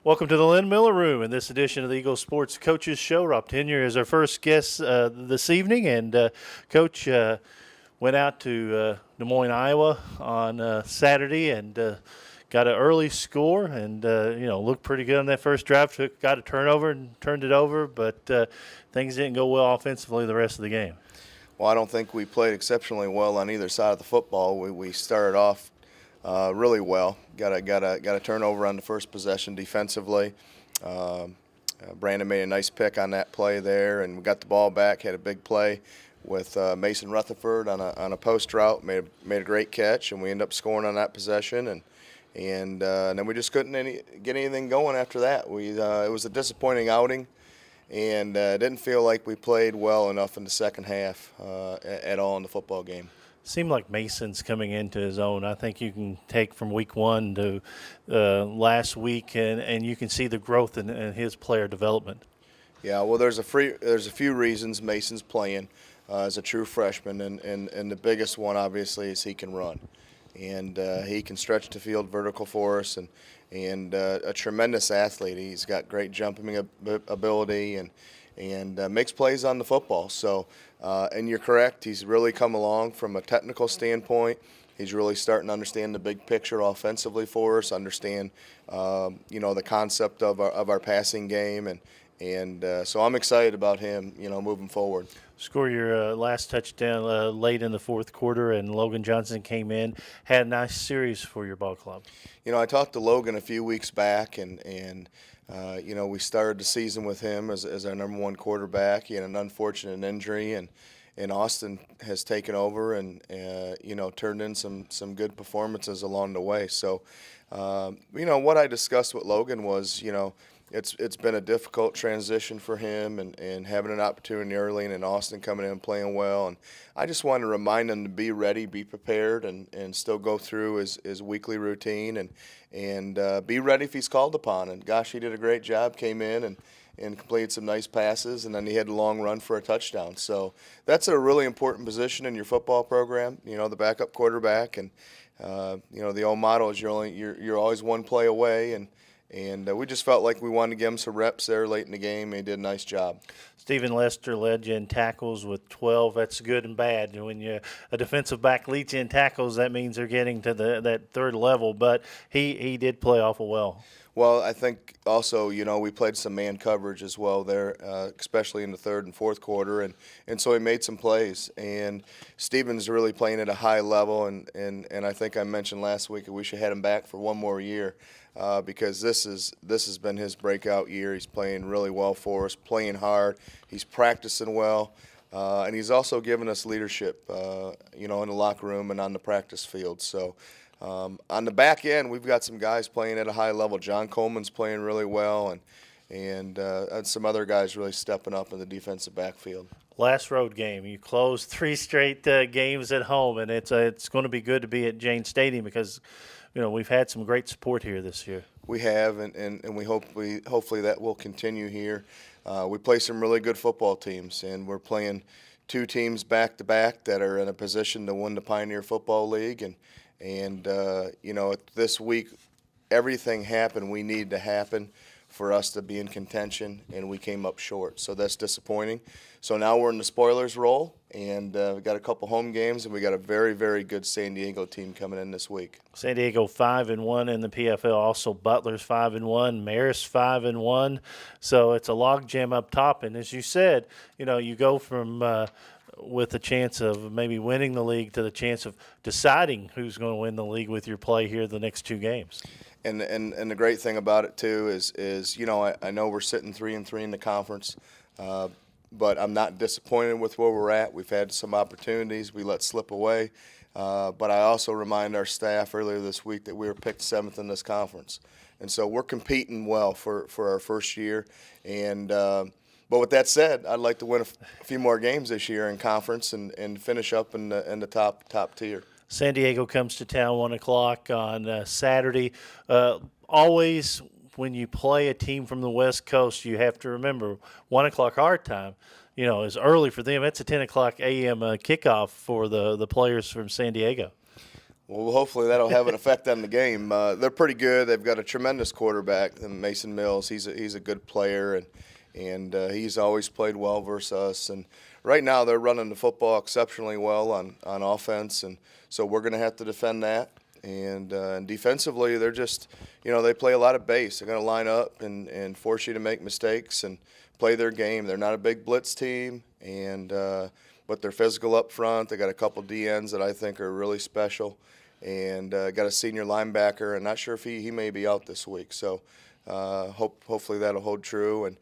Welcome to the Lynn Miller Room in this edition of the Eagle Sports Coaches Show. Rob Tenyer is our first guest this evening, and Coach went out to Des Moines, Iowa on Saturday and got an early score and, looked pretty good on that first drive. Got a turnover and turned it over, but things didn't go well offensively the rest of the game. Well, I don't think we played exceptionally well on either side of the football. We started off really well. Got a turnover on the first possession defensively. Brandon made a nice pick on that play there, and we got the ball back. Had a big play with Mason Rutherford on a post route. Made a great catch, and we ended up scoring on that possession. And then we just couldn't get anything going after that. It was a disappointing outing, and didn't feel like we played well enough in the second half at all in the football game. Seemed like Mason's coming into his own. I think you can take from week one to last week, and you can see the growth in his player development. Yeah, well, there's a few reasons Mason's playing as a true freshman, and the biggest one obviously is he can run, and he can stretch the field vertical for us, and a tremendous athlete. He's got great jumping ability and makes plays on the football. So, and you're correct, he's really come along from a technical standpoint. He's really starting to understand the big picture offensively for us, understand the concept of our passing game, and so I'm excited about him, moving forward. Score your last touchdown late in the fourth quarter, and Logan Johnson came in, had a nice series for your ball club. I talked to Logan a few weeks back, and we started the season with him as our number one quarterback. He had an unfortunate injury, and Austin has taken over and turned in some good performances along the way. So, what I discussed with Logan was, it's been a difficult transition for him, and having an opportunity early, and Austin coming in and playing well. And I just wanted to remind him to be ready, be prepared, and still go through his weekly routine and be ready if he's called upon. And gosh, he did a great job. Came in and completed some nice passes, and then he had a long run for a touchdown. So that's a really important position in your football program. The backup quarterback, and the old motto is you're always one play away, and we just felt like we wanted to give him some reps there late in the game, and he did a nice job. Stephen Lester led you in tackles with 12. That's good and bad. When a defensive back leads you in tackles, that means they're getting to that third level. But he did play awful well. Well, I think also, we played some man coverage as well there, especially in the third and fourth quarter, and so he made some plays. And Stephen's really playing at a high level, and I think I mentioned last week that we should have him back for one more year. Because this has been his breakout year. He's playing really well for us, playing hard. He's practicing well, and he's also given us leadership, in the locker room and on the practice field. So on the back end, we've got some guys playing at a high level. John Coleman's playing really well, and some other guys really stepping up in the defensive backfield. Last road game, you closed 3 straight games at home, and it's going to be good to be at Jane Stadium because we've had some great support here this year. We have, and we hopefully that will continue here. We play some really good football teams, and we're playing 2 teams back to back that are in a position to win the Pioneer Football League, and this week everything happened we needed to happen for us to be in contention, and we came up short. So that's disappointing. So now we're in the spoilers role, and we've got a couple home games, and we got a very, very good San Diego team coming in this week. San Diego 5-1 in the PFL. Also Butler's 5-1, Marist 5-1. So it's a logjam up top. And as you said, you go from with a chance of maybe winning the league to the chance of deciding who's going to win the league with your play here the next 2 games. And the great thing about it too is I know we're sitting 3-3 in the conference, but I'm not disappointed with where we're at. We've had some opportunities we let slip away, but I also remind our staff earlier this week that we were picked 7th in this conference, and so we're competing well for our first year. And but with that said, I'd like to win a few more games this year in conference and finish up in the top tier. San Diego comes to town 1 o'clock on Saturday. Always when you play a team from the West Coast, you have to remember 1 o'clock our time, is early for them. It's a 10 o'clock a.m. Kickoff for the players from San Diego. Well, hopefully that'll have an effect on the game. They're pretty good. They've got a tremendous quarterback, Mason Mills. He's a good player, and he's always played well versus us. And right now they're running the football exceptionally well on offense, and so we're going to have to defend that. And defensively, they're just, they play a lot of base. They're going to line up and force you to make mistakes and play their game. They're not a big blitz team, but they're physical up front. They got a couple DNs that I think are really special, and got a senior linebacker. I'm not sure if he may be out this week. So hopefully that'll hold true. And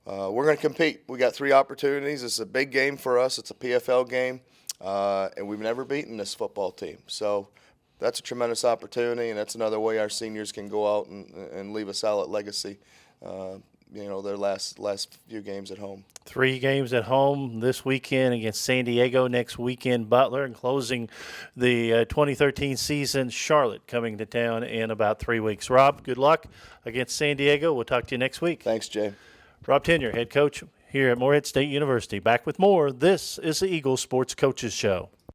we're going to compete. We got 3 opportunities. It's a big game for us. It's a PFL game, and we've never beaten this football team. So that's a tremendous opportunity, and that's another way our seniors can go out and leave a solid legacy. Their last few games at home. 3 games at home this weekend against San Diego, next weekend Butler, and closing the 2013 season, Charlotte coming to town in about 3 weeks. Rob, good luck against San Diego. We'll talk to you next week. Thanks, Jay. Rob Tenyer, head coach here at Morehead State University. Back with more. This is the Eagles Sports Coaches Show.